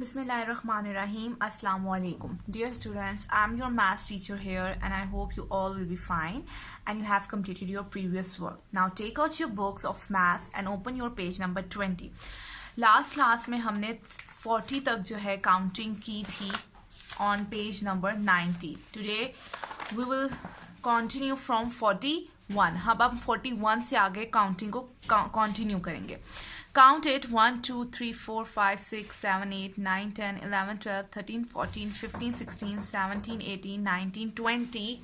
Bismillahirrahmanirrahim. Assalamu alaikum. Dear students, I'm your maths teacher here and I hope you all will be fine and you have completed your previous work. Now take out your books of maths and open your page number 20. Last class में हमने 40 तक जो है counting की थी on page number 90. Today we will continue from 41. अब हम 41 से आगे counting को continue करेंगे. Count it 1, 2, 3, 4, 5, 6, 7, 8, 9, 10, 11, 12, 13, 14, 15, 16, 17, 18, 19, 20,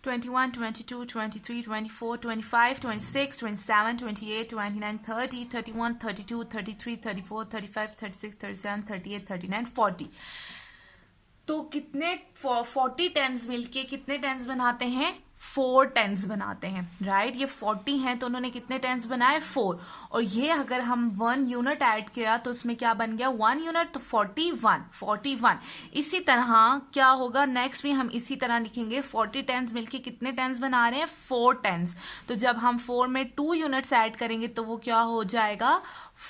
21, 22, 23, 24, 25, 26, 27, 28, 29, 30, 31, 32, 33, 34, 35, 36, 37, 38, 39, 40. तो कितने 40 टेंस मिलके कितने टेंस बनाते हैं? 4 टेंस बनाते हैं, राइट? ये 40 हैं तो उन्होंने कितने टेंस बनाए? 4. और ये अगर हम 1 यूनिट ऐड किया तो उसमें क्या बन गया? 1 यूनिट, तो 41. इसी तरह क्या होगा नेक्स्ट भी हम इसी तरह लिखेंगे. 40 टेंस मिलके कितने टेंस बना रहे हैं? 4 टेंस. तो जब हम 4 में 2 यूनिट्स ऐड करेंगे तो वो क्या हो जाएगा?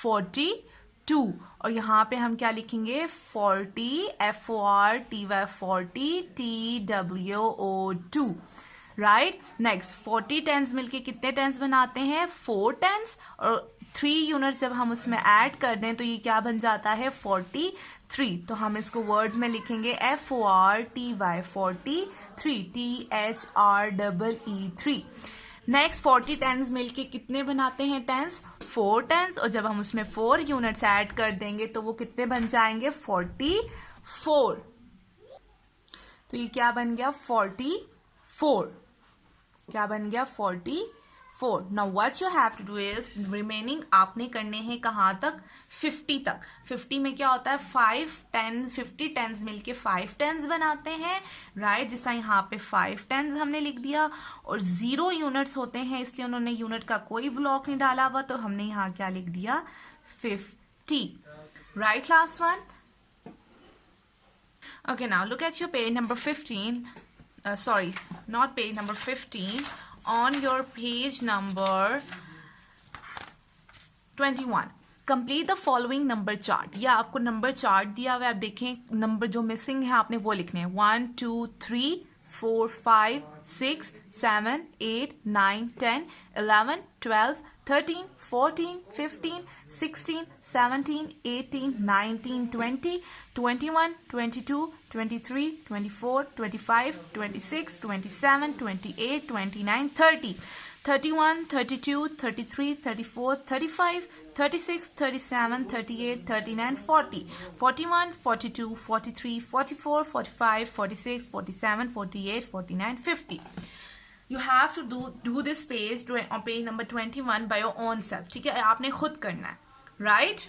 42. और यहाँ पे हम क्या लिखेंगे? 40 FORTY 40 TWO2, right? Next 40 tense मिलके कितने टेंस बनाते हैं? 4 टेंस. और 3 यूनिट्स जब हम उसमें ऐड कर दें तो ये क्या बन जाता है? 43. तो हम इसको वर्ड्स में लिखेंगे FORTY 43 THREE3. नेक्स्ट 40 टेंस मिलके कितने बनाते हैं टेंस? 4 टेंस. और जब हम उसमें 4 यूनिट्स ऐड कर देंगे तो वो कितने बन जाएंगे? 44. तो ये क्या बन गया? 44. क्या बन गया? 44. Now what you have to do is remaining आपने करने हैं कहाँ तक? 50 तक. 50 में क्या होता है? 50 टेंस मिलके 5 टेंस बनाते हैं, राइट? जिस तरह यहाँ पे 5 टेंस हमने लिख दिया. और 0 यूनिट्स होते हैं इसलिए उन्होंने यूनिट का कोई ब्लॉक नहीं डाला हुआ, तो हमने यहाँ क्या लिख दिया? 50. Right? Last one. Okay, now look at your page number 15. Sorry, not page number 15. On your page number 21. Complete the following number chart. या आपको नंबर चार्ट दिया हुआ है. आप देखें नंबर जो मिसिंग है आपने वो लिखने हैं. 1, 2, 3, 4, 5, 6, 7, 8, 9, 10, 11, 12, 13, 14, 15, 16, 17, 18, 19, 20, 21, 22, 23, 24, 25, 26, 27, 28, 29, 30, 31, 32, 33, 34, 35, 36, 37, 38, 39, 40, 41, 42, 43, 44, 45, 46, 47, 48, 49, 50. You have to do this page on page number 21 by your own self. ठीक है? आपने खुद करना है, right?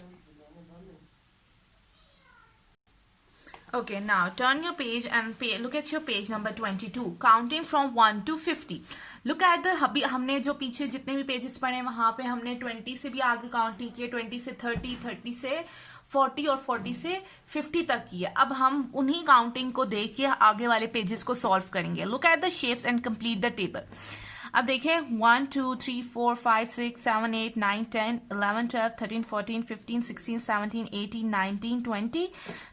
Okay, now turn your page and look at your page number 22. Counting from 1 to 50. Look at the हमने जो पीछे जितने भी पेजेस पढ़े वहां पे हमने 20 से भी आगे काउंट नहीं किए. 20 से 30, 30 से 40 और 40 से 50 तक की है. अब हम उन्हीं काउंटिंग को देख के आगे वाले पेजेस को सॉल्व करेंगे. Look at the shapes and complete the table. अब देखें 1, 2, 3, 4, 5, 6, 7, 8, 9, 10, 11, 12, 13, 14, 15, 16, 17, 18, 19, 20,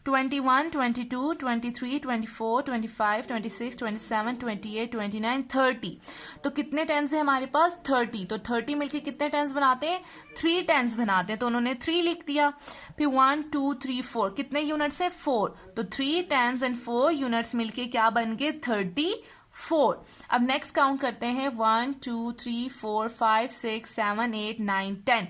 21, 22, 23, 24, 25, 26, 27, 28, 29, 30. तो कितने टेंस है हमारे पास? 30. तो 30 मिलके कितने टेंस बनाते हैं? 3 टेंस बनाते हैं. तो उन्होंने 3 लिख दिया. फिर 1, 2, 3, 4 कितने यूनिट्स है? 4. तो 3 टेंस एंड 4 यूनिट्स मिलके क्या बन गए? 34. अब नेक्स्ट काउंट करते हैं. 1, 2, 3, 4, 5, 6, 7, 8, 9, 10.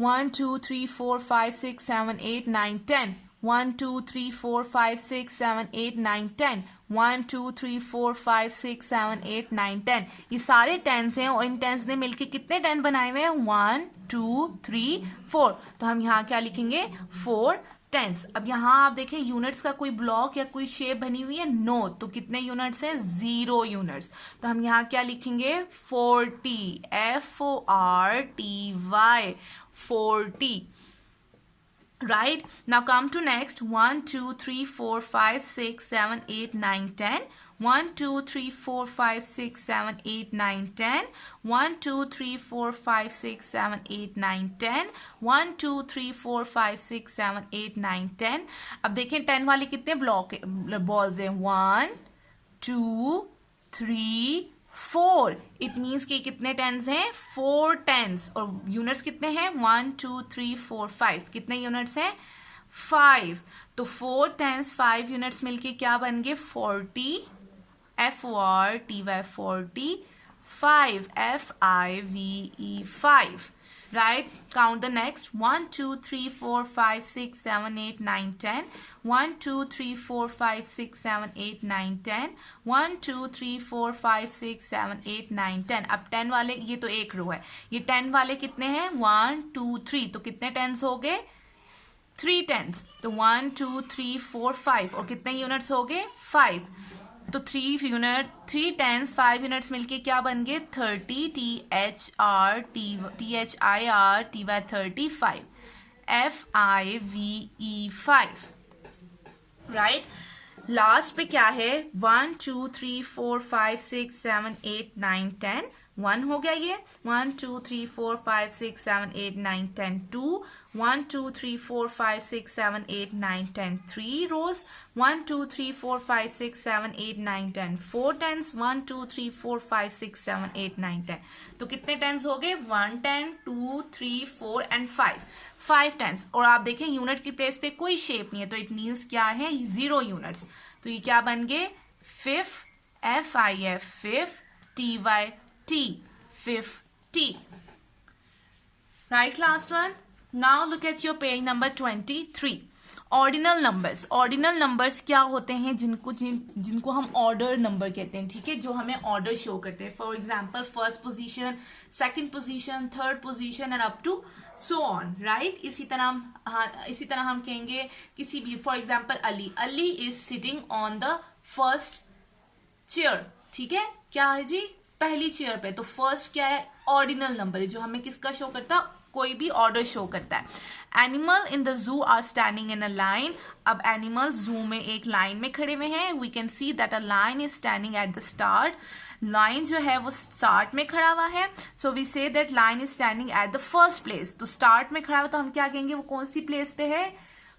1, 2, 3, 4, 5, 6, 7, 8, 9, 10. 1, 2, 3, 4, 5, 6, 7, 8, 9, 10. 1, 2, 3, 4, 5, 6, 7, 8, 9, 10. ये सारे टेंस हैं और इन टेंस ने मिलके कितने टेंस बनाए हुए हैं? 1, 2, 3, 4. तो हम यहाँ क्या लिखेंगे? 4 टेंस. अब यहाँ आप देखें यूनिट्स का कोई ब्लॉक या कोई शेप बनी हुई है? नो. तो कितने यूनिट्स हैं? 0 यूनिट्स. तो हम यहाँ क्या लिखेंगे? 40 FORTY 40. Right? Now come to next. 1, 2, 3, 4, 5, 6, 7, 8, 9, 10. 1 2 3 4 5 6 7 8 9 10 1 2 3 4 5 6 7 8 9 10 1 2 3 4 5 6 7 8 9 10 अब देखें 10 वाले कितने बॉल्स हैं 1 2 3 4 इट मीन्स कि कितने टेंस हैं 4 टेंस और यूनिट्स कितने हैं 1 2 3 4 5 कितने यूनिट्स हैं 5 तो 4 टेंस 5 यूनिट्स मिलके क्या बन गए 40 FORTY 40 5 FIVE 5 right count the next 1 2 3 4 5 6 7 8 9 10 1 2 3 4 5 6 7 8 9 10 1 2 3 4 5 6 7 8 9 10 अब 10 वाले ये तो एक रो है ये 10 वाले कितने हैं 1 2 3 तो कितने टेंस हो गए 3 टेंस तो 1 2 3 4 5 और कितने यूनिट्स हो गए 5 तो 3 टेंस 5 यूनिट्स मिलके क्या बन गए 30 THIRTY 35 FIVE 5 राइट लास्ट पे क्या है 1 2 3 4 5 6 7 8 9 10 1 हो गया ये 1 2 3 4 5 6 7 8 9 10 2 1 2 3 4 5 6 7 8 9 10 3 rows 1 2 3 4 5 6 7 8 9 10 4 tens 1 2 3 4 5 6 7 8 9 10 तो कितने टेंस हो गए 1 10 2 3 4 एंड 5 टेंस और आप देखें यूनिट की प्लेस पे कोई शेप नहीं है तो इट मीन्स क्या है 0 यूनिट्स तो ये क्या बन गए FIF TY T 50 right last one now look at your page number 23 ordinal numbers क्या होते हैं जिनको हम ऑर्डर नंबर कहते हैं ठीक है जो हमें ऑर्डर शो करते हैं for example first position second position third position and up to so on right इसी तरह हम कहेंगे किसी भी for example Ali is sitting on the first chair ठीक है क्या है जी पहली चेयर पे तो फर्स्ट क्या है ऑर्डिनल नंबर है जो हमें किसका शो करता है कोई भी ऑर्डर शो करता है animal in the zoo are standing in a line अब एनिमल जू में एक लाइन में खड़े हुए हैं we can see that a line is standing at the start line जो है वो स्टार्ट में खड़ा हुआ है so we say that line is standing at the first place तो स्टार्ट में खड़ा हुआ तो हम क्या कहेंगे वो कौन सी प्लेस पे है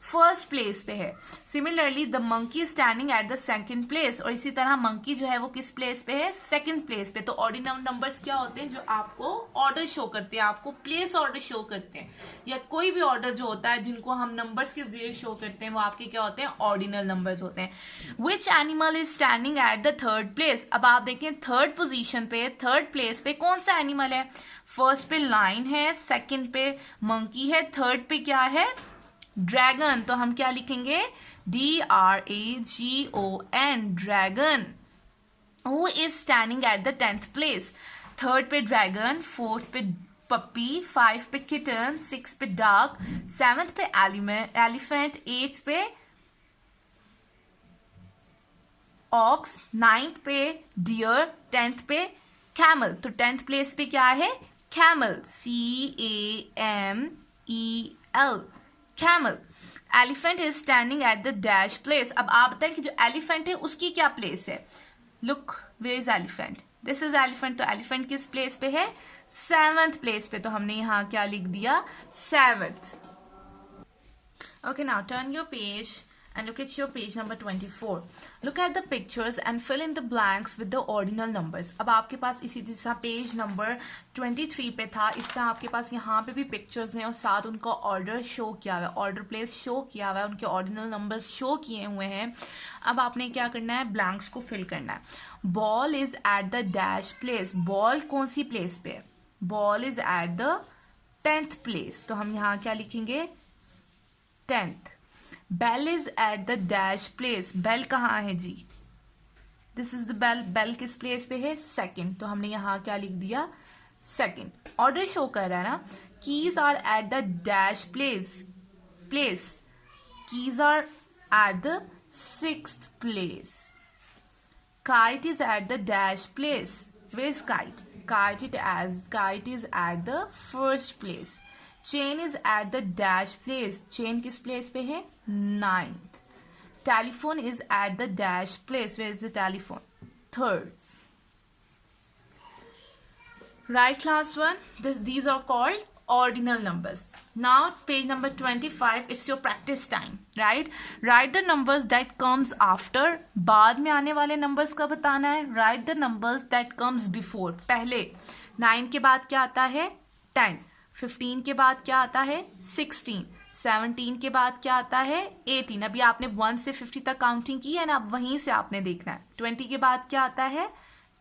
फर्स्ट प्लेस पे है similarly the monkey standing at the second place और इसी तरह मंकी जो है वो किस प्लेस पे है सेकंड प्लेस पे तो ऑर्डिनल नंबर्स क्या होते हैं जो आपको ऑर्डर शो करते हैं आपको प्लेस ऑर्डर शो करते हैं या कोई भी ऑर्डर जो होता है जिनको हम नंबर्स के जरिए शो करते हैं वो आपके क्या होते हैं ऑर्डिनल नंबर्स होते हैं which animal is standing at the third place अब आप देखें थर्ड पोजिशन पे थर्ड प्लेस पे कौन सा एनिमल है फर्स्ट पे लाइन है सेकंड पे मंकी है थर्ड पे क्या है ड्रैगन तो हम क्या लिखेंगे DRAGON dragon who is standing at the 10th place third पे ड्रैगन फोर्थ पे पप्पी 5 पे किटन 6 पे डॉग 7th पे एलिफेंट 8th पे ऑक्स 9th पे डियर 10th पे कैमल तो 10th प्लेस पे क्या है camel CAMEL camel elephant is standing at the dash place अब आप बताएं कि जो एलिफेंट है उसकी क्या प्लेस है look where is elephant this is elephant तो एलिफेंट किस प्लेस पे है 7th प्लेस पे तो हमने यहां क्या लिख दिया 7th okay now turn your page and look at your page number 24 look at the pictures and fill in the blanks with the ordinal numbers अब आपके पास इसी जैसा पेज नंबर 23 पे था इस तरह आपके पास यहाँ पे भी पिक्चर्स हैं और साथ उनका ऑर्डर शो किया हुआ है ऑर्डर प्लेस शो किया हुआ है उनके ऑर्डिनल नंबर्स शो किए हुए हैं अब आपने क्या करना है ब्लैंक्स को फिल करना है ball is at the dash place ball कौन सी प्लेस पे है ball is at the 10th place तो हम यहाँ क्या लिखेंगे 10th bell is at the dash place bell कहाँ है जी this is the bell bell किस प्लेस पे है सेकंड तो हमने यहाँ क्या लिख दिया सेकंड ऑर्डर शो कर रहा है ना keys are at the dash place keys are at the 6th place kite is at the dash place where is kite is at the first place chain is at the dash place chain किस place पे है 9th telephone is at the dash place where is the telephone third. Right, class 1? These are called ordinal numbers. Now, page number 25, it's your practice time, right? Write the numbers that comes after. बाद में आने वाले numbers का बताना है. Write the numbers that comes before. पहले 9 के बाद क्या आता है? 10. 15 के बाद क्या आता है? 16. 17 के बाद क्या आता है? 18. अभी आपने 1 से 50 तक काउंटिंग की है ना, अब वहीं से आपने देखना है. 20 के बाद क्या आता है?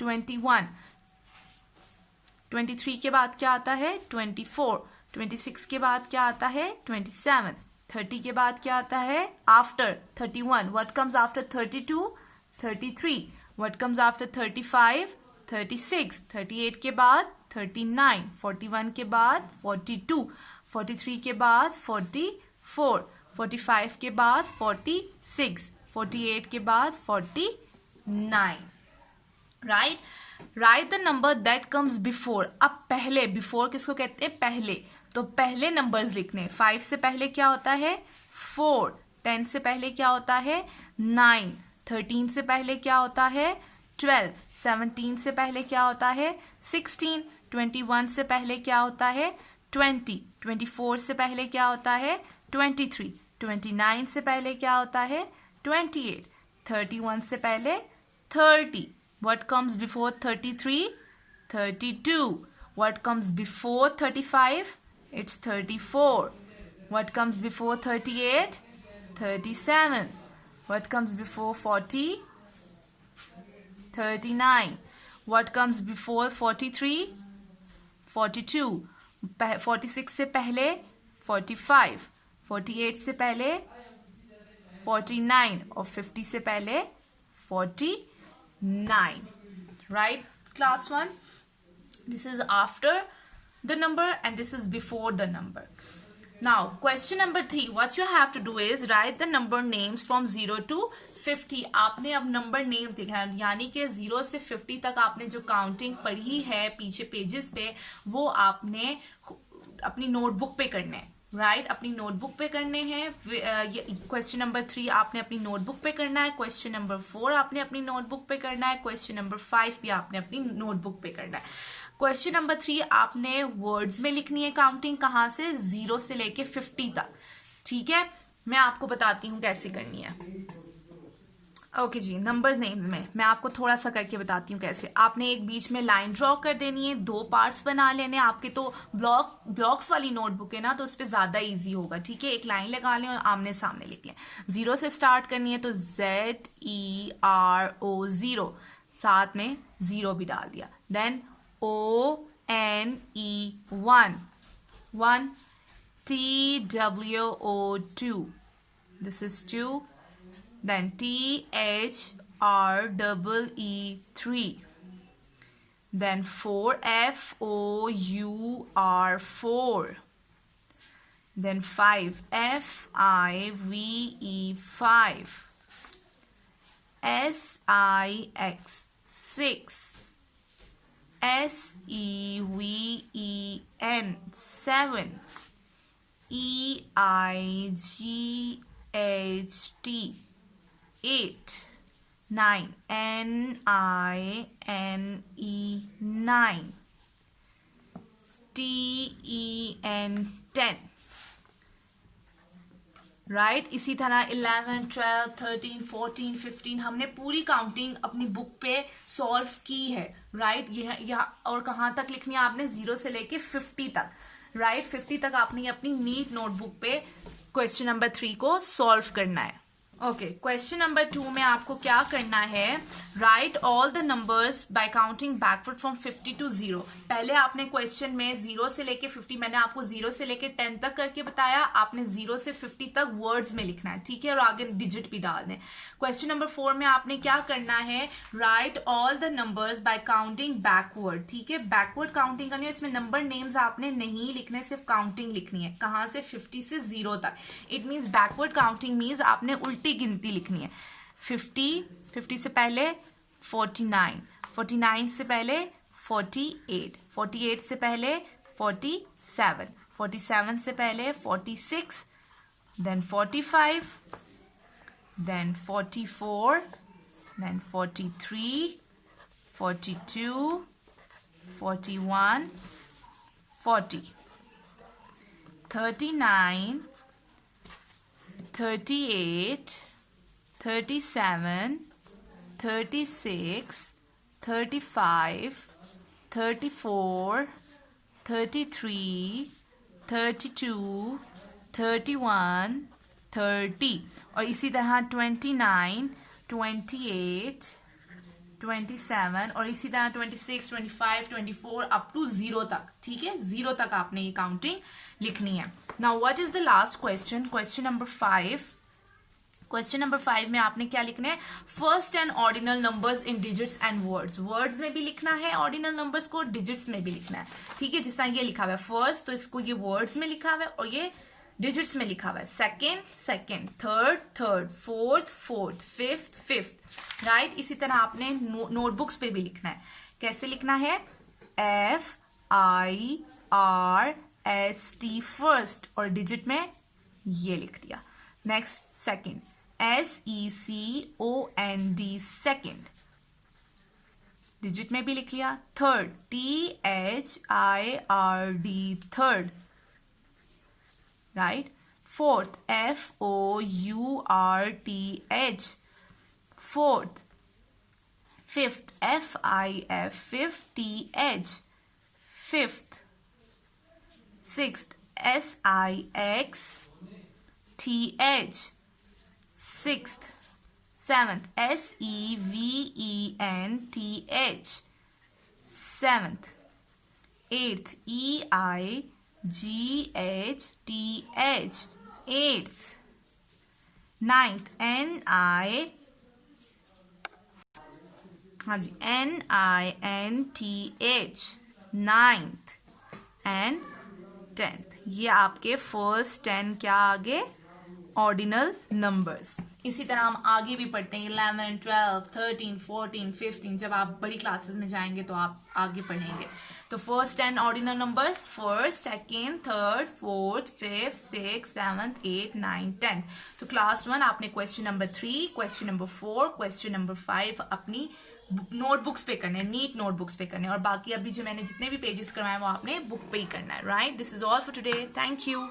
21. 23 के बाद क्या आता है? 24. 26 के बाद क्या आता है? 27. 30 के बाद क्या आता है? After 31. What comes after 32? 33. What comes after 35? 36. 38 के बाद 39. 41 के बाद 42. 43 के बाद 44. 45 के बाद 46. 48 के बाद 49. Right? Right the number that comes before. अब पहले, बिफोर किसको कहते हैं? पहले. तो पहले नंबर्स लिखने. 5 से पहले क्या होता है? 4. 10 से पहले क्या होता है? 9. 13 से पहले क्या होता है? 12. 17 से पहले क्या होता है? 16. 21 से पहले क्या होता है? 20. 24 से पहले क्या होता है? 23. 29 से पहले क्या होता है? 28. 31 से पहले 30. What comes before 33? 32. What comes before 35? It's 34. What comes before 38? 37. What comes before 40? 39. What comes before 43? 42. 46 से पहले 45. 48 से पहले 49 और 50 से पहले 49. Right, class 1? This is after the number and this is before the number. Now, question number 3. What you have to do is write the number names from 0 to 50. आपने अब number names देखना है, यानी कि 0 से 50 तक आपने जो काउंटिंग पढ़ी है पीछे पेजेस पे, वो आपने अपनी नोटबुक पे करने हैं. राइट, अपनी नोटबुक पे करने हैं. क्वेश्चन नंबर 3 आपने अपनी नोटबुक पे करना है. क्वेश्चन नंबर 4 आपने अपनी नोटबुक पे करना है. क्वेश्चन नंबर 5 भी आपने अपनी नोटबुक पे करना है. क्वेश्चन नंबर 3 आपने वर्ड्स में लिखनी है काउंटिंग, कहाँ से? 0 से लेके 50 तक. ठीक है, मैं आपको बताती हूँ कैसे करनी है. ओके जी, नंबर नेम में मैं आपको थोड़ा सा करके बताती हूँ कैसे. आपने एक बीच में लाइन ड्रॉ कर देनी है, 2 पार्ट्स बना लेने. आपके तो ब्लॉक्स वाली नोटबुक है ना, तो उस पर ज्यादा इजी होगा. ठीक है, एक लाइन लगा लें और आमने सामने लिख लें. 0 से स्टार्ट करनी है तो ZERO 0, साथ में 0 भी डाल दिया. Then ONE 1, TWO 2, this is 2. Then THREE 3. Then 4FOUR 4. Then 5FIVE 5. SIX 6. SEVEN 7. EIGHT 8. 9. NINE 9. TEN 10. Right, इसी तरह 11, 12, 13, 14, 15 हमने पूरी काउंटिंग अपनी बुक पे सॉल्व की है. राइट, यह और कहाँ तक लिखनी है आपने? 0 से लेके 50 तक. राइट, 50 तक आपने अपनी नीट नोटबुक पे क्वेश्चन नंबर 3 को सॉल्व करना है. ओके, क्वेश्चन नंबर 2 में आपको क्या करना है? Right all the numbers by counting backward from 50 to 0. पहले आपने क्वेश्चन में 0 से लेके 50, मैंने आपको 0 से लेके 10 तक करके बताया. आपने 0 से 50 तक वर्ड्स में लिखना है. ठीक है, और आगे डिजिट भी डाल दें. क्वेश्चन नंबर 4 में आपने क्या करना है? Right all the numbers by counting backward. ठीक है, बैकवर्ड काउंटिंग करनी है. इसमें नंबर नेम्स आपने नहीं लिखने, सिर्फ काउंटिंग लिखनी है. कहाँ से? 50 से 0 तक. It means backward counting means आपने उल्टी गिनती लिखनी है. 50 से पहले 49, 49 से पहले 48, 48 से पहले 47, 47 से पहले 46, then 45, then 44, then 43, 42, 41, 40, 39, 38, 37, 36, 35, 34, 33, 32, 31, 30 और इसी तरह 29, 28, 27 और इसी तरह 26, 25, 24 अप टू 0 तक. ठीक है, 0 तक आपने ये काउंटिंग लिखनी है. Now what is the last question, question number 5. Question number 5 में आपने क्या लिखना है, first and ordinal numbers in digits and words. Words में भी लिखना है ऑर्डिनल नंबर्स को, डिजिट्स में भी लिखना है. ठीक है, जिस तरह ये लिखा हुआ है फर्स्ट, तो इसको ये वर्ड्स में लिखा हुआ है और ये डिजिट्स में लिखा हुआ है. Second second, third third, fourth fourth, fifth fifth. Right, इसी तरह आपने नोटबुक्स पे भी लिखना है. कैसे लिखना है, FIRST फर्स्ट और डिजिट में ये लिख दिया. Next second, SECOND second, digit में भी लिख लिया. Third, THIRD third. Right, fourth, FOURTH fourth. Fifth, FIF FIFTH fifth. Sixth, SIXTH sixth. Seventh, SEVENTH seventh. Eighth, EIGHTH eighth. Ninth, NINTH ninth. And 10th. ये आपके फर्स्ट 10 क्या आगे, ordinal numbers. इसी तरह हम आगे भी पढ़ते हैं 11, 12, 13, 14, 15. जब आप बड़ी क्लासेस में जाएंगे तो आप आगे पढ़ेंगे. तो first 10 ordinal numbers, first, second, third, fourth, fifth, six, seventh, 8, 9, 10. तो क्लास 1 आपने question number 3, question number 4, question number 5 अपनी नोटबुक्स पे करने हैं, नीट नोटबुक्स पे करने हैं. और बाकी अभी जो मैंने जितने भी पेजेस करवाए वो आपने बुक पे ही करना है. Right, this is all for today. Thank you.